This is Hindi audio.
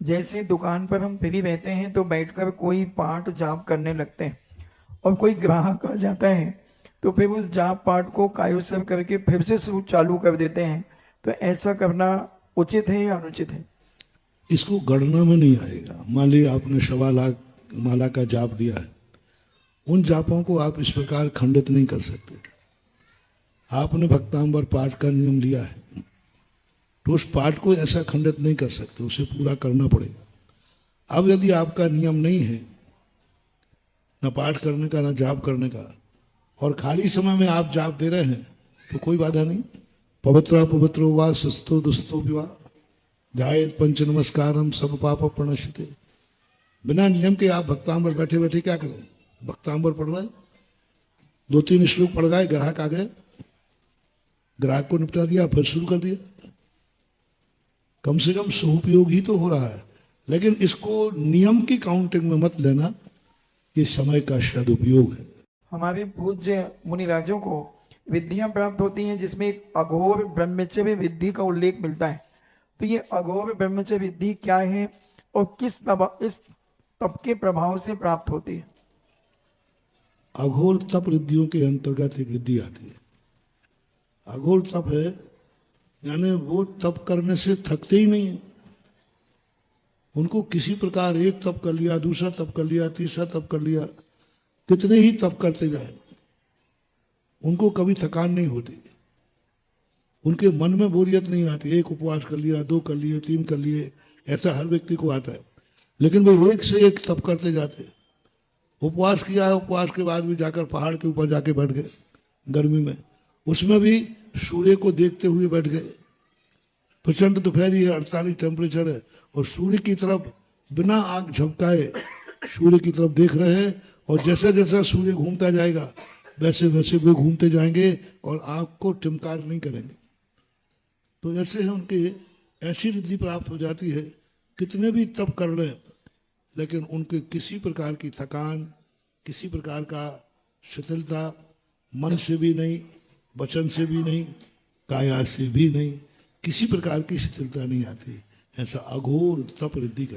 जैसे दुकान पर हम फ्री रहते हैं तो बैठकर कोई पाठ जाप करने लगते हैं, और कोई ग्राहक आ जाता है तो फिर उस जाप पाठ को कायोत्सर्ग करके फिर से शुरू चालू कर देते हैं। तो ऐसा करना उचित है या अनुचित है? इसको गणना में नहीं आएगा। मान लीजिए आपने 1.25 लाख माला का जाप लिया है, उन जापों को आप इस प्रकार खंडित नहीं कर सकते। आपने भक्तांबर पाठ का नियम लिया है तो उस पाठ को ऐसा खंडित नहीं कर सकते, उसे पूरा करना पड़ेगा। अब यदि आपका नियम नहीं है न पाठ करने का न जाप करने का, और खाली समय में आप जाप दे रहे हैं तो कोई बाधा नहीं। पवित्र पवित्रो वा सुस्तो दुस्तो विवा ध्यायेत पंच नमस्कारम सब पाप प्रणश्यते। बिना नियम के आप भक्तांबर बैठे बैठे क्या करें? भक्तांबर पढ़ रहे, 2-3 श्लोक पढ़ गए, ग्राहक आ गए, ग्राहक को निपटा दिया, फिर शुरू कर दिया। कम से कम सदुपयोग ही तो हो रहा है। लेकिन इसको नियम की काउंटिंग में मत लेना, ये समय का सदुपयोग है। हमारे पूज्य मुनिराजों को विद्याएं प्राप्त होती हैं जिसमें एक अघोर ब्रह्मचर्य विधि का उल्लेख मिलता है। तो ये अघोर ब्रह्मचर्य विधि क्या है और किस इस तप के प्रभाव से प्राप्त होती है? अघोर तप रिद्धियों के अंतर्गत एक रिद्धि आती है। अघोर तप है यानी वो तप करने से थकते ही नहीं है। उनको किसी प्रकार एक तप कर लिया, दूसरा तप कर लिया, तीसरा तप कर लिया, कितने ही तप करते जाए, उनको कभी थकान नहीं होती। उनके मन में बोरियत नहीं आती। एक उपवास कर लिया, 2 कर लिए, 3 कर लिए, ऐसा हर व्यक्ति को आता है। लेकिन वो एक से एक तप करते जाते हैं। उपवास किया है, उपवास के बाद भी जाकर पहाड़ के ऊपर जाके बैठ गए गर्मी में, उसमें भी सूर्य को देखते हुए बैठ गए। प्रचंड दोपहरी है, 48 टेम्परेचर है, और सूर्य की तरफ बिना आंख झपकाए सूर्य की तरफ देख रहे हैं, और जैसा जैसा सूर्य घूमता जाएगा वैसे वैसे वे घूमते जाएंगे और आंख को टिमकार नहीं करेंगे। तो ऐसे है उनके ऐसी रिद्धि प्राप्त हो जाती है, कितने भी तप कर लें लेकिन उनके किसी प्रकार की थकान, किसी प्रकार का शिथिलता मन से भी नहीं, वचन से भी नहीं, काया से भी नहीं, किसी प्रकार की शिथिलता नहीं आती। ऐसा अघोर तप रिद्धि का